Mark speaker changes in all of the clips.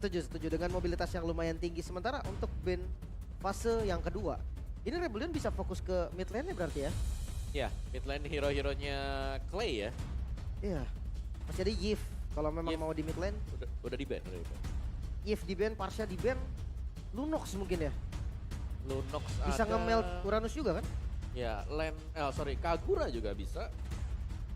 Speaker 1: Setuju, setuju dengan mobilitas yang lumayan tinggi. Sementara untuk band fase yang kedua, ini Rebellion bisa fokus ke mid lane-nya berarti ya?
Speaker 2: Ya, mid lane hero-heronya Clay ya.
Speaker 1: Iya. Masih ada Yif kalau memang
Speaker 2: Yif.
Speaker 1: mau di mid lane.
Speaker 2: Udah di ban, udah di ban.
Speaker 1: Yif di ban, Parsha di ban, Lunox mungkin ya?
Speaker 2: Lunox
Speaker 1: Bisa
Speaker 2: ada.
Speaker 1: nge-melt Uranus juga kan?
Speaker 2: Ya, Kagura juga bisa.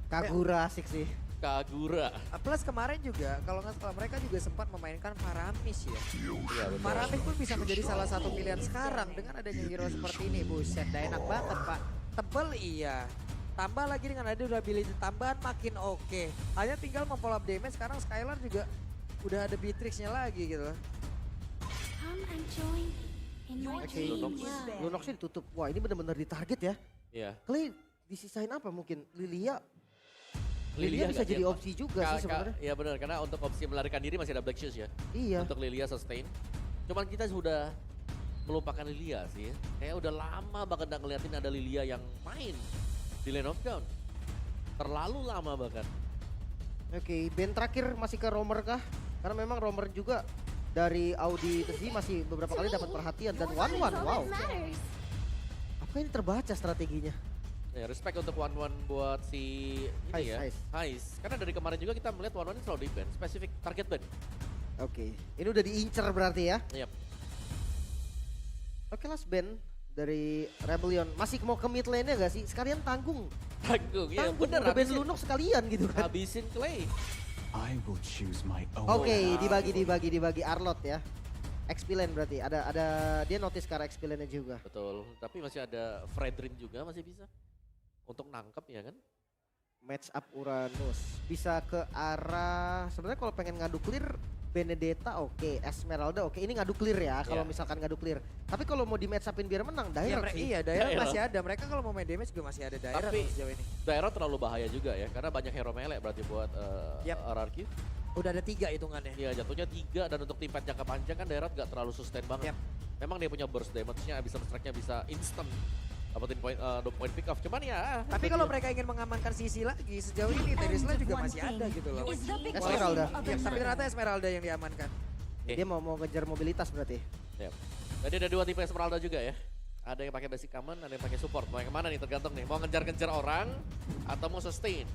Speaker 1: Kagura asik sih.
Speaker 2: Kagura.
Speaker 3: Plus kemarin juga kalau nggak salah mereka juga sempat memainkan Paramis ya.
Speaker 2: Iya betul.
Speaker 3: Paramis pun bisa menjadi salah satu pilihan sekarang dengan adanya hero seperti ini. Buset, dah enak banget pak. Tebel iya. Tambah lagi dengan ada durability tambahan makin oke. Hanya tinggal memfollow up damage. Sekarang Skylar juga udah ada Beatrix-nya lagi gitu loh.
Speaker 4: Come and join in my
Speaker 1: Oke,
Speaker 4: dream
Speaker 2: Lunox.
Speaker 4: world.
Speaker 1: Lunoxnya ditutup. Wah ini bener-bener ditarget ya.
Speaker 2: Iya.
Speaker 1: Clay disisain apa mungkin? Lilia bisa
Speaker 2: nggak
Speaker 1: jadi
Speaker 2: siap, Pak.
Speaker 1: opsi juga sih sebenarnya.
Speaker 2: Iya benar, karena untuk opsi melarikan diri masih ada Black Shoes ya.
Speaker 1: Iya.
Speaker 2: Untuk Lilia sustain. Cuman kita sudah melupakan Lilia sih ya. Kayak udah lama banget nggak ngeliatin ada Lilia yang main di Lane of Dawn. Terlalu lama bahkan.
Speaker 1: Oke, band terakhir masih ke Romer kah? Karena memang Romer juga dari Audi Tezi masih beberapa kali dapat perhatian dan
Speaker 4: One
Speaker 1: one-one, wow.
Speaker 4: matters.
Speaker 1: Apa ini terbaca strateginya?
Speaker 2: Ya, respect untuk One buat si ini
Speaker 1: Hais,
Speaker 2: ya.
Speaker 1: Hais.
Speaker 2: Hais. Karena dari kemarin juga kita melihat One ini selalu di ban, spesifik target ban.
Speaker 1: Oke, ini udah diincer berarti ya.
Speaker 2: Yap.
Speaker 1: Oke, last band dari Rebellion. Masih mau ke mid lane-nya gak sih? Sekalian tanggung.
Speaker 2: Tanggung, ya
Speaker 1: Tanggung,
Speaker 2: bener.
Speaker 1: udah band Lunox sekalian gitu kan.
Speaker 2: Habisin Clay.
Speaker 5: I will choose my own.
Speaker 1: Oke, dibagi Arlot ya. XP lane berarti. Ada dia notice ke arah XP lane-nya juga.
Speaker 2: Betul, tapi masih ada Fredrin juga masih bisa. Untuk nangkep ya kan.
Speaker 1: Match up Uranus. Bisa ke arah sebenarnya kalau pengen ngadu clear Benedetta oke, Esmeralda oke. Ini ngadu clear ya kalau
Speaker 2: Iya.
Speaker 1: misalkan ngadu clear. Tapi kalau mau di match upin biar menang, Direct sih.
Speaker 3: Iya, Daerah
Speaker 2: Daerah.
Speaker 3: masih ada. Mereka kalau mau main damage juga masih ada Daerah
Speaker 2: Tapi-
Speaker 3: sejauh ini.
Speaker 2: Daerah terlalu bahaya juga ya, karena banyak hero melee berarti buat
Speaker 3: Yap.
Speaker 2: RRQ.
Speaker 3: Udah ada 3 hitungannya.
Speaker 2: Iya jatuhnya 3 dan untuk tim fight jangka panjang kan Daerah gak terlalu sustain banget.
Speaker 3: Yap.
Speaker 2: Memang dia punya burst damage-nya, bisa strike-nya bisa instant. Dapetin point pick off, cuman ya.
Speaker 3: Tapi kalau mereka ingin mengamankan sisi lagi, sejauh ini Terisla juga masih ada gitu loh.
Speaker 4: Is the big
Speaker 1: Esmeralda.
Speaker 4: question of
Speaker 3: Iya,
Speaker 4: the
Speaker 3: tapi
Speaker 4: night.
Speaker 3: ternyata Esmeralda yang diamankan.
Speaker 1: Dia mau ngejar mobilitas berarti.
Speaker 2: Yap. Jadi ada 2 tipe Esmeralda juga ya. Ada yang pakai basic common, ada yang pakai support. Mau yang mana nih tergantung nih, mau ngejar-ngejar orang atau mau sustain.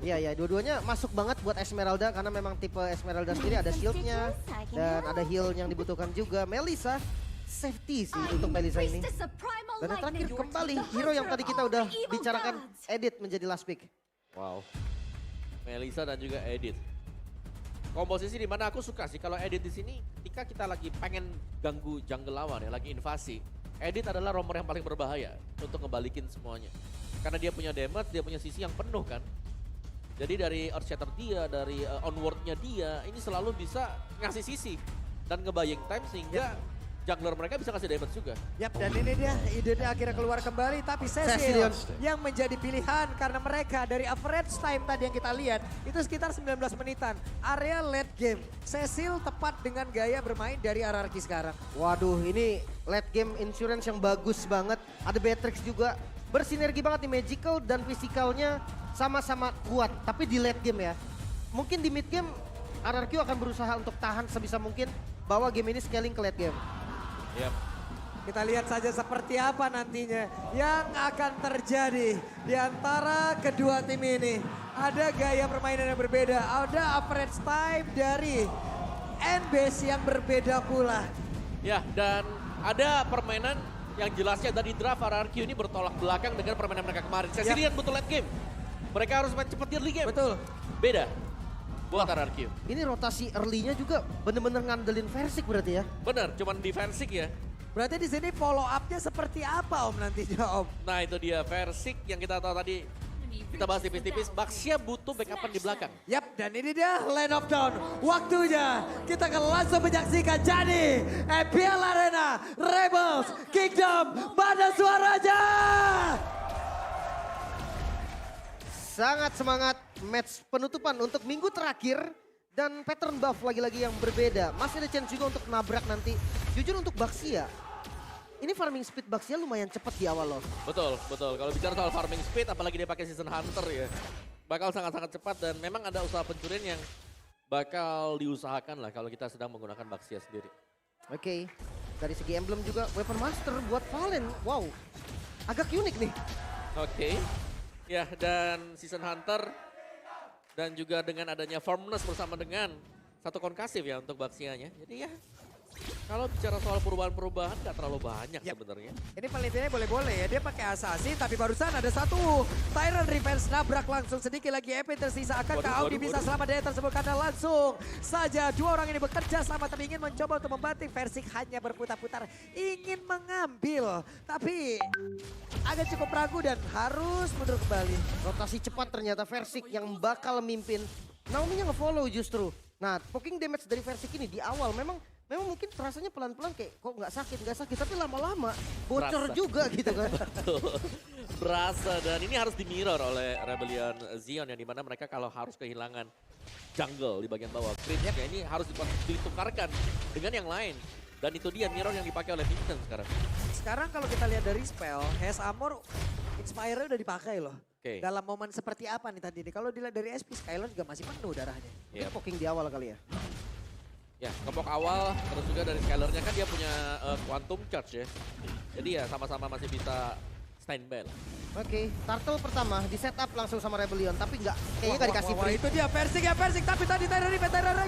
Speaker 1: Iya, dua-duanya masuk banget buat Esmeralda karena memang tipe Esmeralda sendiri ada shieldnya dan ada heal yang dibutuhkan juga. Melissa safety sih untuk Melissa ini.
Speaker 4: Priestess of primal
Speaker 1: Dan yang terakhir
Speaker 4: lightning.
Speaker 1: kembali
Speaker 4: The
Speaker 1: hero yang
Speaker 4: hunter
Speaker 1: tadi
Speaker 4: of
Speaker 1: kita
Speaker 4: all
Speaker 1: udah
Speaker 4: the evil
Speaker 1: bicarakan
Speaker 4: gods.
Speaker 1: Edit menjadi last pick.
Speaker 2: Wow. Melissa dan juga Edit. Komposisi di mana aku suka sih kalau Edit di sini ketika kita lagi pengen ganggu jungle lawan ya, lagi invasi. Edit adalah romer yang paling berbahaya untuk ngebalikin semuanya. Karena dia punya damage, dia punya sisi yang penuh kan. Jadi dari Earthshatter dia, dari onward-nya dia, ini selalu bisa ngasih sisi. Dan ngebaying time sehingga jungler mereka bisa kasih damage juga.
Speaker 3: Yap, dan ini dia idenya akhirnya keluar kembali, tapi Cecil
Speaker 1: Cecilion.
Speaker 3: yang menjadi pilihan karena mereka dari average time tadi yang kita lihat itu sekitar 19 menitan. Area late game, Cecil tepat dengan gaya bermain dari RRQ sekarang.
Speaker 1: Waduh, ini late game insurance yang bagus banget. Ada Beatrix juga. Bersinergi banget nih magical dan physicalnya sama-sama kuat. Tapi di late game ya. Mungkin di mid game RRQ akan berusaha untuk tahan sebisa mungkin bahwa game ini scaling ke late game.
Speaker 2: Yap.
Speaker 3: Kita lihat saja seperti apa nantinya yang akan terjadi di antara kedua tim ini. Ada gaya permainan yang berbeda, ada average time dari N-base yang berbeda pula.
Speaker 2: Ya, dan ada permainan yang jelasnya dari draft RRQ ini bertolak belakang dengan permainan mereka kemarin. Cecilian butuh late game. Mereka harus main cepet di early game.
Speaker 3: Betul.
Speaker 2: Beda buat RRQ.
Speaker 1: Ini rotasi early-nya juga bener-bener ngandelin Versik berarti ya.
Speaker 2: Bener, cuman defensif ya.
Speaker 3: Berarti di sini follow up-nya seperti apa Om nantinya Om?
Speaker 2: Nah itu dia Versik yang kita tahu tadi. Kita bahas tipis-tipis, Baxia butuh backupan di belakang.
Speaker 3: Yap, dan ini dia Lane of Dawn. Waktunya kita akan langsung menyaksikan jadi EPL Arena Rebels Kingdom. Mana suaranya?
Speaker 1: Sangat semangat match penutupan untuk minggu terakhir. Dan pattern buff lagi-lagi yang berbeda. Masih ada chance juga untuk nabrak nanti. Jujur untuk Baxia, ini farming speed Baxia lumayan cepat di awal loh.
Speaker 2: Betul, betul. Kalau bicara soal farming speed, apalagi dia pakai season hunter ya. Bakal sangat-sangat cepat dan memang ada usaha pencurian yang bakal diusahakan lah kalau kita sedang menggunakan Baxia sendiri.
Speaker 1: Oke, dari segi emblem juga Weapon Master buat Valen. Wow, agak unik nih.
Speaker 2: Oke, ya dan Season Hunter dan juga dengan adanya Firmness bersama dengan satu konkasif ya untuk Baxianya. Jadi ya kalau bicara soal perubahan-perubahan nggak terlalu banyak
Speaker 3: Yap.
Speaker 2: sebenarnya.
Speaker 3: Ini penelitiannya boleh-boleh ya, dia pakai assassin tapi barusan ada satu Tyrant Revenge nabrak langsung, sedikit lagi EP tersisa. Akankah Audi bisa selamat dari tersebut karena langsung saja dua orang ini bekerja sama tapi ingin mencoba untuk membanting. Versik hanya berputar-putar ingin mengambil tapi agak cukup ragu dan harus mundur kembali.
Speaker 1: Rotasi cepat ternyata Versik yang bakal memimpin. Naomi-nya nge-follow justru. Nah, poking damage dari Versik ini di awal memang mungkin rasanya pelan-pelan kayak kok nggak sakit, tapi lama-lama bocor
Speaker 2: Berasa.
Speaker 1: juga gitu kan.
Speaker 2: Berasa dan ini harus di-mirror oleh Rebellion Zion yang dimana mereka kalau harus kehilangan jungle di bagian bawah. Creepnya ini harus ditukarkan dengan yang lain. Dan itu dia mirror yang dipakai oleh Vincent sekarang.
Speaker 3: Sekarang kalau kita lihat dari spell, Has Armor Inspire udah dipakai loh.
Speaker 2: Oke.
Speaker 3: Dalam momen seperti apa nih tadi? Kalau dilihat dari SP, Skylar juga masih penuh darahnya.
Speaker 2: Yep.
Speaker 1: Poking di awal kali ya.
Speaker 2: Ya, kepok awal, terus juga dari Skylarnya kan dia punya Quantum Charge ya. Jadi ya sama-sama masih bisa standby lah.
Speaker 1: Oke, Turtle pertama di setup langsung sama Rebellion, tapi kayaknya nggak dikasih free.
Speaker 3: Itu dia Versik ya Versik, tapi tadi Tyrant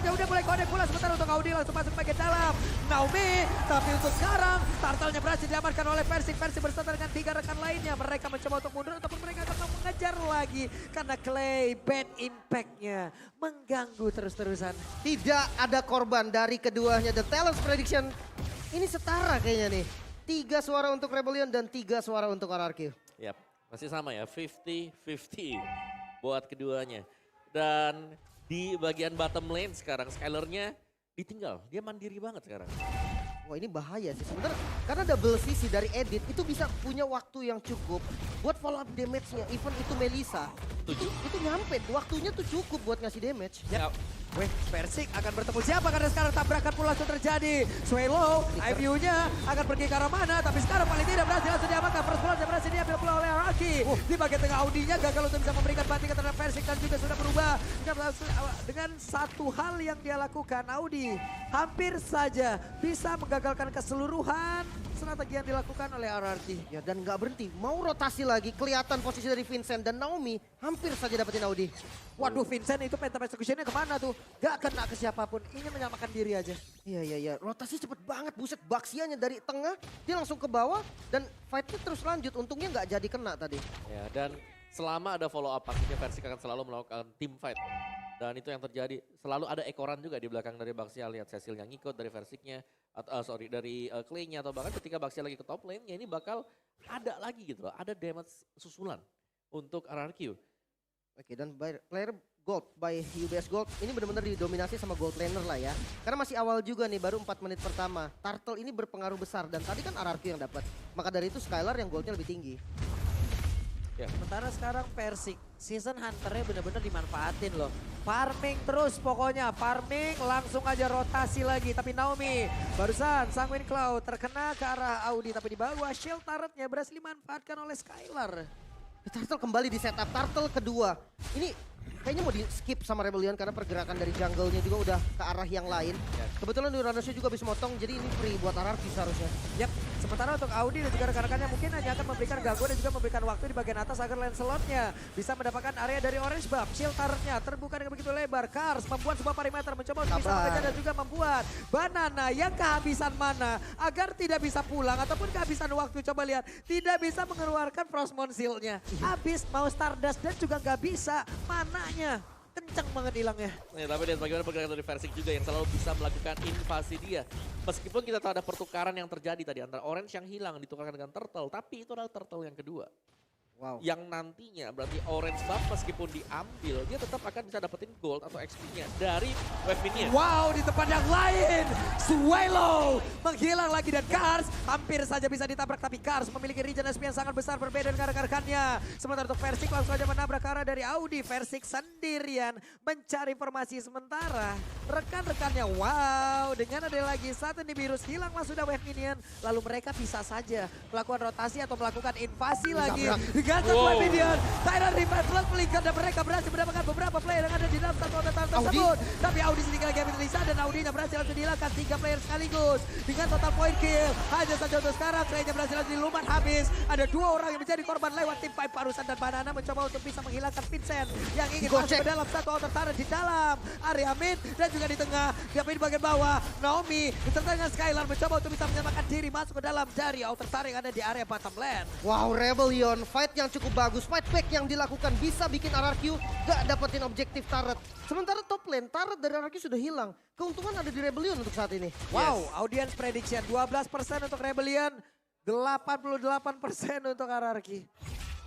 Speaker 3: ya udah mulai connect pula sebentar untuk Audi langsung masuk bagian dalam. Naomi, tapi untuk sekarang Turtle-nya berhasil diamankan oleh Versik. Versik bersama dengan 3 rekan lainnya. Mereka mencoba untuk mundur ataupun mereka akan mengejar lagi. Karena Clay bad impact-nya mengganggu terus-terusan.
Speaker 1: Tidak ada korban dari keduanya. The Talents Prediction ini setara kayaknya nih. 3 suara untuk Rebellion dan 3 suara untuk RRQ.
Speaker 2: Yap, masih sama ya, 50-50 buat keduanya. Dan di bagian bottom lane sekarang Skylarnya ditinggal, dia mandiri banget sekarang.
Speaker 1: Wah ini bahaya sih sebenarnya karena double CC dari Edit itu bisa punya waktu yang cukup buat follow up damage-nya. Even itu Melissa, itu nyampe waktunya tuh cukup buat ngasih damage.
Speaker 2: Ya,
Speaker 3: Weh, Versik akan bertemu siapa karena sekarang tabrakan pun langsung terjadi. Swallow, IVU-nya akan pergi ke arah mana, tapi sekarang paling tidak berhasil langsung diamankan. First blood yang berhasil diambil pula oleh Araki. Di bagian tengah Audinya gagal untuk bisa memberikan bantingan terhadap Versik dan juga sudah berubah. Dengan satu hal yang dia lakukan, Audi hampir saja bisa menggagalkan keseluruhan strategi yang dilakukan oleh RRQ.
Speaker 1: Ya dan nggak berhenti, mau rotasi lagi, kelihatan posisi dari Vincent dan Naomi hampir saja dapetin Audi.
Speaker 3: Waduh, Vincent itu phantom execution-nya kemana tuh? Gak kena ke siapapun, ingin menyamakan diri aja.
Speaker 1: Iya, rotasi cepet banget, buset Baxianya dari tengah, dia langsung ke bawah dan fight-nya terus lanjut, untungnya nggak jadi kena tadi.
Speaker 2: ya dan selama ada follow up pastinya Versik akan selalu melakukan team fight. Dan itu yang terjadi, selalu ada ekoran juga di belakang dari Baxia. Lihat Cecil yang ngikut dari Versiknya, dari Clay-nya atau bahkan ketika Baxia lagi ke top lane, ya ini bakal ada lagi gitu loh, ada damage susulan untuk RRQ.
Speaker 1: Oke, dan player Gold by UBS Gold ini benar-benar didominasi sama Gold Laner lah ya. Karena masih awal juga nih, baru 4 menit pertama. Turtle ini berpengaruh besar dan tadi kan RRQ yang dapat. Maka dari itu Skylar yang goldnya lebih tinggi.
Speaker 2: Ya.
Speaker 3: Sementara sekarang Versik, season hunternya benar-benar dimanfaatin loh. Farming terus pokoknya, farming langsung aja rotasi lagi. Tapi Naomi barusan Sanguine Cloud terkena ke arah Audi. Tapi di bawah shield turretnya berhasil dimanfaatkan oleh Skylar.
Speaker 1: Turtle kembali di setup, Turtle kedua. Ini kayaknya mau di skip sama Rebellion karena pergerakan dari jungle-nya juga udah ke arah yang lain. Kebetulan Uranusnya juga habis motong, jadi ini free buat RRQ seharusnya.
Speaker 3: Yap, sementara untuk Audi dan juga rekan-rekannya mungkin hanya akan memberikan gangguan dan juga memberikan waktu di bagian atas agar Lancelot-nya bisa mendapatkan area dari Orange Buff. Shield turret-nya terbuka dengan begitu lebar. Kars membuat sebuah perimeter, mencoba untuk bisa mengejar dan juga membuat Banana yang kehabisan mana agar tidak bisa pulang ataupun kehabisan waktu. Coba lihat, tidak bisa mengeluarkan Frostmourne Shield-nya. Habis mau Stardust dan juga nggak bisa mananya. Kencang banget hilangnya.
Speaker 2: Ya, tapi lihat bagaimana pergerakan dari Versik juga yang selalu bisa melakukan invasi dia. Meskipun kita tahu ada pertukaran yang terjadi tadi antara Orange yang hilang ditukarkan dengan Turtle, tapi itu adalah Turtle yang kedua.
Speaker 1: Wow.
Speaker 2: Yang nantinya berarti Orange Buff meskipun diambil, dia tetap akan bisa dapetin gold atau XP-nya dari Wave Minion.
Speaker 3: Wow, di tempat yang lain, Swallow menghilang lagi dan Kars hampir saja bisa ditabrak. Tapi Kars memiliki regen SP yang sangat besar berbeda dengan rekan-rekannya. Sementara untuk Versik langsung saja menabrak ke arah dari Audi. Versik sendirian mencari formasi sementara. Rekan-rekannya, wow, dengan ada lagi satu nih virus hilanglah sudah Wave Minion. Lalu mereka bisa saja melakukan rotasi atau melakukan invasi lagi. Dengan satu
Speaker 2: Wow.
Speaker 3: Minion, Tyrant Revive plus melingkar dan mereka berhasil mendapatkan beberapa player yang ada di dalam satu total tersebut. Tapi Audi sedikit lagi ambil Lisa dan Audinya berhasil langsung dihilangkan 3 player sekaligus. Dengan total point kill, hanya saja untuk sekarang Slaynya berhasil langsung dilumat habis. Ada 2 orang yang menjadi korban lewat tim Pipe Parusan dan Banana mencoba untuk bisa menghilangkan Vincent yang ingin masuk
Speaker 1: Gocek.
Speaker 3: ke dalam satu outer turret di dalam area mid dan juga di tengah. Tapi di bagian bawah, Naomi beserta dengan Skylar mencoba untuk bisa menyelamatkan diri masuk ke dalam dari outer turret yang ada di area bottom lane.
Speaker 1: Wow, Rebellion, fight yang cukup bagus. Fight back yang dilakukan bisa bikin RRQ gak dapetin objektif turret. Sementara top lane, turret dari RRQ sudah hilang. Keuntungan ada di Rebellion untuk saat ini.
Speaker 3: Wow, audience prediction 12% untuk Rebellion, 88% untuk RRQ.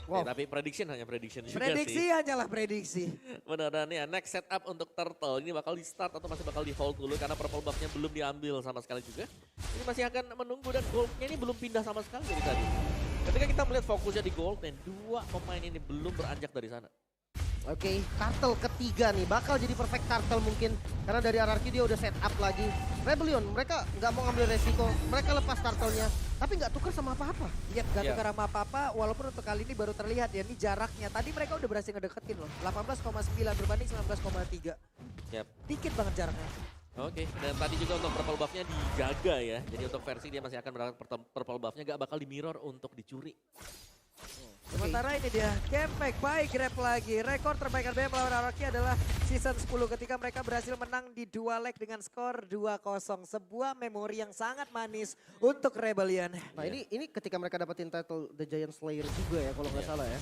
Speaker 2: Wow. Tapi prediction hanya prediction juga
Speaker 3: Prediksi
Speaker 2: sih.
Speaker 3: hanyalah prediksi.
Speaker 2: Beneran ya, next setup untuk Turtle ini bakal di start atau masih bakal di hold dulu karena purple buff-nya belum diambil sama sekali juga. Ini masih akan menunggu dan gold-nya ini belum pindah sama sekali dari tadi. Ketika kita melihat fokusnya di gold dan 2 pemain ini belum beranjak dari sana.
Speaker 1: Oke, turtle ketiga nih bakal jadi perfect turtle mungkin karena dari RRQ dia udah set up lagi. Rebellion mereka nggak mau ngambil resiko, mereka lepas turtle-nya tapi nggak tukar sama apa-apa.
Speaker 3: Iya, gak
Speaker 2: Iya.
Speaker 3: tukar sama apa-apa, walaupun untuk kali ini baru terlihat ya, ini jaraknya. Tadi mereka udah berhasil ngedeketin loh, 18,9 berbanding 19,3.
Speaker 2: Yap.
Speaker 3: Dikit banget jaraknya.
Speaker 2: Oke, dan tadi juga untuk purple buff-nya dijaga ya. Jadi untuk versi dia masih akan mendapatkan purple buff-nya gak bakal di mirror untuk dicuri.
Speaker 3: Sementara ini dia, comeback by Grab lagi. Rekor terbaik RBM melawan RRQ adalah season 10 ketika mereka berhasil menang di 2 leg dengan skor 2-0. Sebuah memori yang sangat manis untuk Rebellion.
Speaker 1: Nah ini ketika mereka dapetin title The Giant Slayer juga ya kalau nggak
Speaker 2: Iya.
Speaker 1: salah ya.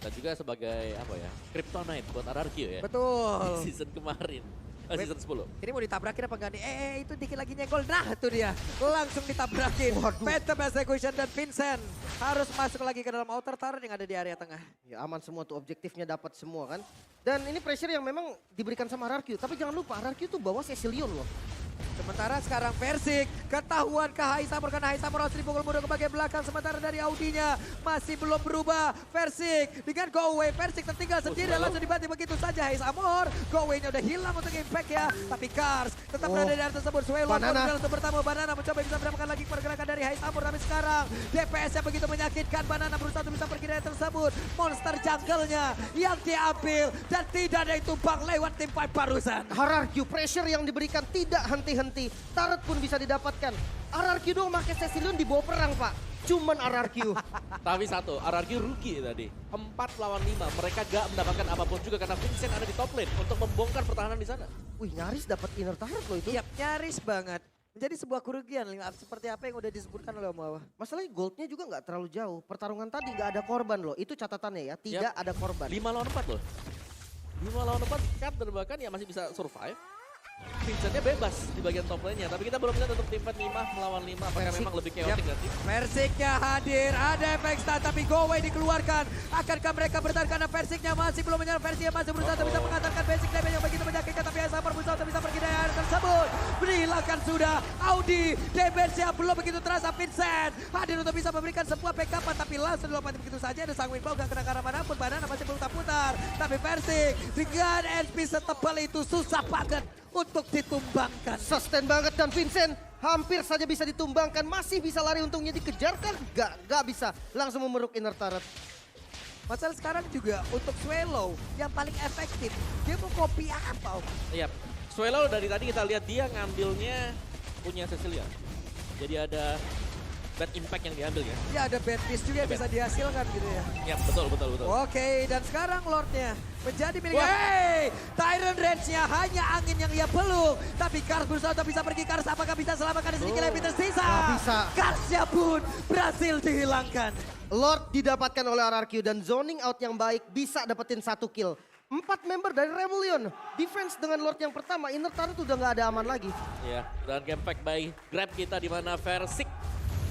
Speaker 2: Dan juga sebagai apa ya, Kryptonite buat RRQ ya.
Speaker 3: Betul.
Speaker 2: Di season kemarin, season 10.
Speaker 3: Ini mau ditabrakin apa enggak nih? Itu dikit lagi nyenggol. Nah itu dia. Langsung ditabrakin.
Speaker 1: Waduh.
Speaker 3: Phantom Execution dan Vincent harus masuk lagi ke dalam outer turret yang ada di area tengah.
Speaker 1: Ya aman semua tuh, objektifnya dapat semua kan. Dan ini pressure yang memang diberikan sama RRQ. Tapi jangan lupa RRQ tuh bawa Cecilion loh.
Speaker 3: Sementara sekarang Persik, ketahuan ke Haisamur karena Haisamur harus dipukul mundur ke bagian belakang. Sementara dari Audinya masih belum berubah. Persik dengan go away, Persik tertinggal sendiri dan langsung dibanting begitu saja Haisamur. Go away-nya udah hilang untuk impact ya. Tapi Kars tetap berada di area tersebut. Swelo
Speaker 1: Banana.
Speaker 3: untuk bertamu. Banana mencoba bisa mendapatkan lagi pergerakan dari Haisamur. Tapi sekarang DPS yang begitu menyakitkan. Banana berusaha untuk bisa pergi dari tersebut. Monster jungle-nya yang diambil dan tidak ada yang tumbang lewat tim Pipe Parusan.
Speaker 1: RRQ pressure yang diberikan tidak henti-henti. Turret pun bisa didapatkan. RRQ dong pakai Cecilion dibawa perang pak. Cuman RRQ.
Speaker 2: Tapi satu, RRQ rugi tadi. 4 lawan 5, mereka gak mendapatkan apapun juga karena Vincent ada di top lane untuk membongkar pertahanan di sana.
Speaker 1: Wih nyaris dapat inner turret loh itu.
Speaker 3: Iya, nyaris banget. Menjadi sebuah kerugian seperti apa yang udah disebutkan oleh Om Wawa.
Speaker 1: Masalahnya goldnya juga nggak terlalu jauh. Pertarungan tadi nggak ada korban loh. Itu catatannya ya. Tidak ada korban.
Speaker 2: 5 lawan 4 loh. 5 lawan 4, Cat dan bahkan ya masih bisa survive. Vincentnya bebas di bagian top lane-nya. Tapi kita belum lihat untuk tim fight 5 melawan 5. Apakah
Speaker 1: Persik.
Speaker 2: memang lebih chaotic nanti?
Speaker 3: Persiknya hadir, ada efek stun tapi go away dikeluarkan. Akankah mereka bertahan karena Persiknya masih belum menyerang. Persiknya masih berusaha untuk bisa mengantarkan basic damage yang begitu menyakitkan. Tapi Haisamur berusaha untuk bisa pergi dari area tersebut. Menghilangkan sudah Audi, damage-nya belum begitu terasa. Vincent hadir untuk bisa memberikan sebuah backup tapi langsung dilompat begitu saja. Ada sang Winbow gak kena ke arah manapun. Banana masih putar-putar. Tapi Persik dengan SP setebal itu susah banget untuk ditumbangkan.
Speaker 1: Sustain banget dan Vincent hampir saja bisa ditumbangkan. Masih bisa lari untungnya dikejar kan? Gak bisa. Langsung memeruk inner turret.
Speaker 3: Masalah sekarang juga untuk Swelo yang paling efektif. Dia mau copy apa? Om?
Speaker 2: Iya, Swelo dari tadi kita lihat dia ngambilnya punya Cecilia. Jadi ada bad impact yang diambil ya.
Speaker 3: Ya ada bad piece juga yang bisa dihasilkan gitu ya.
Speaker 2: Iya, betul.
Speaker 3: Oke, dan sekarang Lordnya menjadi milik... Wey! Tyrant Range-nya hanya angin yang ia peluk. Tapi Kars berusaha untuk bisa pergi. Kars apakah bisa selamatkan di sini lebih tersisa?
Speaker 1: Nggak bisa.
Speaker 3: Karsnya pun berhasil dihilangkan.
Speaker 1: Lord didapatkan oleh RRQ dan zoning out yang baik bisa dapetin 1 kill. 4 member dari Rebellion. Defense dengan Lord yang pertama, inner turret udah nggak ada aman lagi.
Speaker 2: Iya, dan gamepack by Grab kita di mana Versik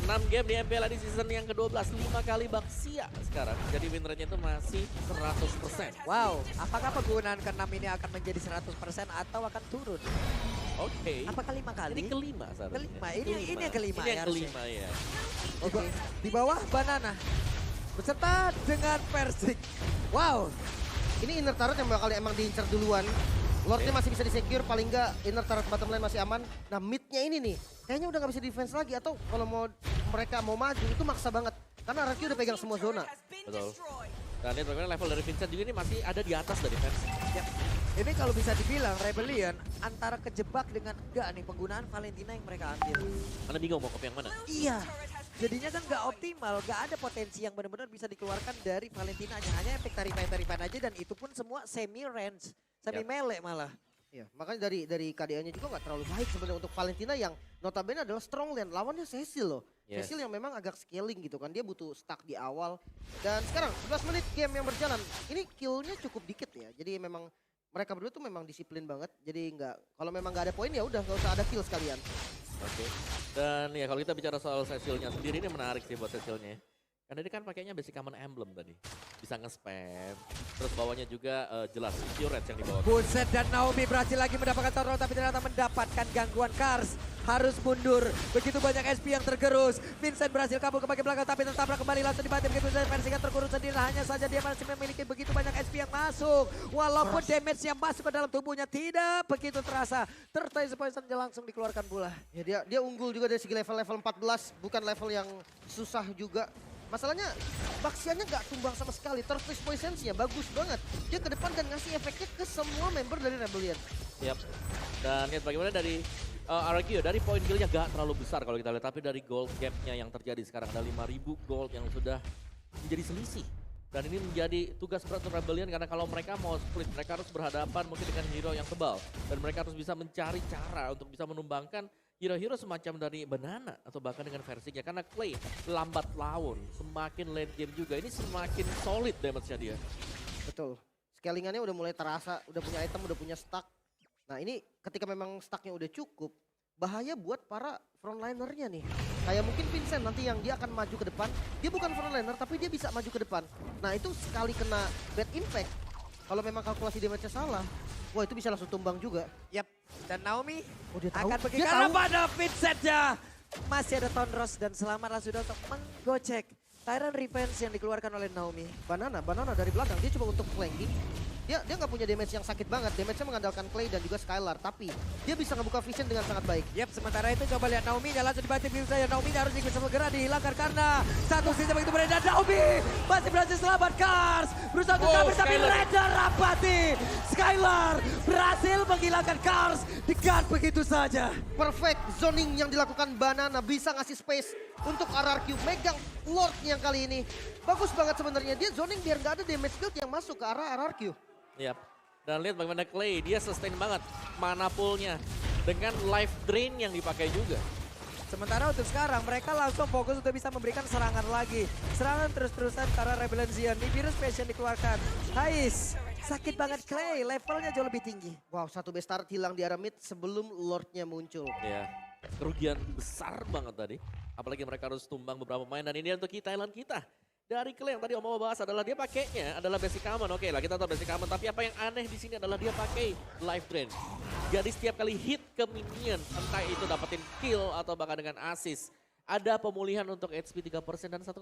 Speaker 2: 6 game di MPL di season yang ke-12, 5 kali Baxia sekarang. Jadi win rate-nya itu masih 100%.
Speaker 3: Wow, apakah penggunaan ke-6 ini akan menjadi 100% atau akan turun?
Speaker 2: Oke.
Speaker 3: Apakah 5 kali?
Speaker 2: Ini kelima seharusnya.
Speaker 3: Kelima, ini yang kelima
Speaker 2: Ini
Speaker 3: ya
Speaker 2: yang
Speaker 3: harusnya.
Speaker 2: kelima ya.
Speaker 3: Oke. Di bawah Banana. Beserta dengan Persik. Wow.
Speaker 1: Ini inner turret yang bakal emang diincar duluan. Lordnya masih bisa di-secure, paling nggak inner turret bottom lane masih aman. Nah midnya ini nih, kayaknya udah nggak bisa defense lagi. Atau kalau mereka mau maju, itu maksa banget. Karena RRQ udah pegang semua zona.
Speaker 2: Betul. Dan lihat bagaimana level dari Vincent juga ini masih ada di atas dari fans.
Speaker 3: Ya. Ini kalau bisa dibilang Rebellion antara kejebak dengan enggak nih penggunaan Valentina yang mereka ambil.
Speaker 2: Anda bingung mau kopi yang mana?
Speaker 3: Iya. Jadinya kan nggak optimal, nggak ada potensi yang benar-benar bisa dikeluarkan dari Valentina. Hanya efek taripan aja dan itu pun semua semi range, semi melee malah.
Speaker 1: Iya, makanya dari KDA-nya juga nggak terlalu baik sebenarnya untuk Valentina yang notabene adalah strong lane. Lawannya Cecil loh.
Speaker 2: Yes.
Speaker 1: Cecil yang memang agak scaling gitu kan. Dia butuh stack di awal. Dan sekarang 11 menit game yang berjalan. Ini kill-nya cukup dikit ya. Jadi memang mereka berdua tuh memang disiplin banget. Jadi kalau memang nggak ada poin ya udah nggak usah ada kill sekalian.
Speaker 2: Oke. Dan ya kalau kita bicara soal Cecilnya sendiri ini menarik sih buat Cecilnya. Karena ini kan pakainya basic common emblem tadi. Bisa nge-spam. Terus bawahnya juga jelas pure red yang dibawa.
Speaker 3: Buset dan Naomi berhasil lagi mendapatkan tornado tapi ternyata mendapatkan gangguan Kars. Harus mundur. Begitu banyak SP yang tergerus. Vincent berhasil kabur ke bagian belakang tapi tertabrak kembali langsung dibanting begitu saja. Versikan terkurung sendiri. Hanya saja dia masih memiliki begitu banyak SP yang masuk. Walaupun damage yang masuk ke dalam tubuhnya tidak begitu terasa. Tertai poison langsung dikeluarkan pula.
Speaker 1: Ya dia unggul juga dari segi level 14. Bukan level yang susah juga. Masalahnya Baxiannya nggak tumbang sama sekali. Turtle Poisons-nya bagus banget. Dia ke depan dan ngasih efeknya ke semua member dari Rebellion.
Speaker 2: Yap. Dan lihat bagaimana dari RRQ dari poin kill-nya gak terlalu besar kalau kita lihat. Tapi dari gold gap-nya yang terjadi sekarang ada 5.000 gold yang sudah menjadi selisih. Dan ini menjadi tugas berat untuk Rebellion karena kalau mereka mau split, mereka harus berhadapan mungkin dengan hero yang tebal. Dan mereka harus bisa mencari cara untuk bisa menumbangkan hero-hero semacam dari Banana atau bahkan dengan versinya. Karena Clay lambat laun, semakin late game juga. Ini semakin solid damage-nya dia.
Speaker 1: Betul. Scalingannya udah mulai terasa, udah punya item, udah punya stack. Nah ini ketika memang stacknya udah cukup, bahaya buat para frontlinernya nih. Kayak mungkin Vincent nanti yang dia akan maju ke depan. Dia bukan frontliner tapi dia bisa maju ke depan. Nah itu sekali kena bad impact. Kalau memang kalkulasi damage-nya salah, wah itu bisa langsung tumbang juga.
Speaker 3: Yap. Dan Naomi
Speaker 1: dia tahu.
Speaker 3: akan pergi
Speaker 1: Dia
Speaker 3: karena
Speaker 1: tahu.
Speaker 3: pada Vincent-nya. Masih ada Tonros dan selamatlah sudah untuk menggocek Tyrant Revenge yang dikeluarkan oleh Naomi.
Speaker 1: Banana dari belakang dia coba untuk flanking. Dia nggak punya damage yang sakit banget. Damage-nya mengandalkan Clay dan juga Skylar. Tapi dia bisa ngebuka vision dengan sangat baik.
Speaker 3: Yap, sementara itu coba lihat Naomi langsung dibanting begitu saja. Naomi harus bisa segera dihilangkan karena satu sisi begitu beredar. Naomi masih berhasil selamat. Kars berusaha untuk kabur tapi Raider Rapati. Skylar berhasil menghilangkan Kars dengan begitu saja.
Speaker 1: Perfect zoning yang dilakukan Banana bisa ngasih space untuk RRQ megang Lord yang kali ini. Bagus banget sebenarnya dia zoning biar nggak ada damage build yang masuk ke arah RRQ.
Speaker 2: Yap. Dan lihat bagaimana Clay, dia sustain banget mana pool-nya dengan life drain yang dipakai juga.
Speaker 3: Sementara untuk sekarang mereka langsung fokus untuk bisa memberikan serangan lagi. Serangan terus-terusan karena Rebellion Zion. Di virus passion dikeluarkan. Hais, sakit banget Clay, levelnya jauh lebih tinggi.
Speaker 1: Wow, satu base turret hilang di arah mid sebelum Lordnya muncul.
Speaker 2: Ya, kerugian besar banget tadi. Apalagi mereka harus tumbang beberapa pemain dan ini untuk Thailand kita. Dari Clay yang tadi Om mau bahas adalah dia pakainya adalah basic common. Oke lah kita tahu basic common, tapi apa yang aneh di sini adalah dia pakai life drain. Jadi setiap kali hit ke minion, entah itu dapetin kill atau bahkan dengan assist, ada pemulihan untuk HP 3% dan 1,5%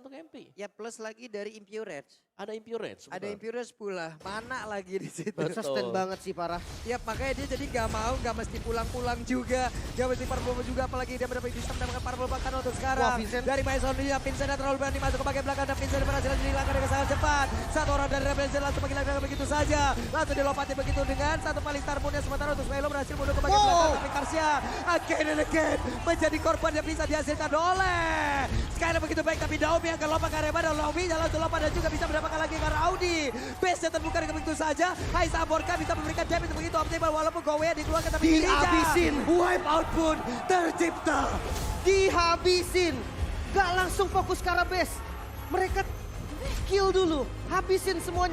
Speaker 2: untuk MP.
Speaker 3: Ya plus lagi dari Impure Edge.
Speaker 2: Ada Impure Edge.
Speaker 3: Ada Impure Edge pula. Mana lagi di situ.
Speaker 2: Betul.
Speaker 1: Sustain banget sih parah.
Speaker 3: Ya makanya dia jadi gak mesti pulang-pulang juga. Gak mesti parbel juga apalagi dia bisa mendapatkan parbel bahkan untuk sekarang.
Speaker 1: Wah, Vincent.
Speaker 3: Dari Maison dia Vincent terlalu berani masuk ke bagian belakang dan Vincent berhasil dihilangkan dengan sangat cepat. Satu orang dari Rebellion langsung menghilangkan begitu saja. Langsung dilompati begitu dengan satu paling Starmoon-nya sementara untuk Swelo berhasil mundur ke bagian belakang. Tapi Karsia again and again menjadi korban yang bisa dihasilkan oleh Skylar begitu baik tapi Naomi akan lompat ke area dan Naomi langsung lompat dan juga bisa mendapatkan lagi karena Audi. Base-nya terbuka dengan begitu saja. Hai Saborka bisa memberikan damage begitu optimal walaupun Gowe dikeluarkan tapi
Speaker 1: Dihabisin.
Speaker 3: Wipe out pun tercipta.
Speaker 1: Dihabisin. Gak langsung fokus ke arah base. Mereka kill dulu. Habisin semuanya.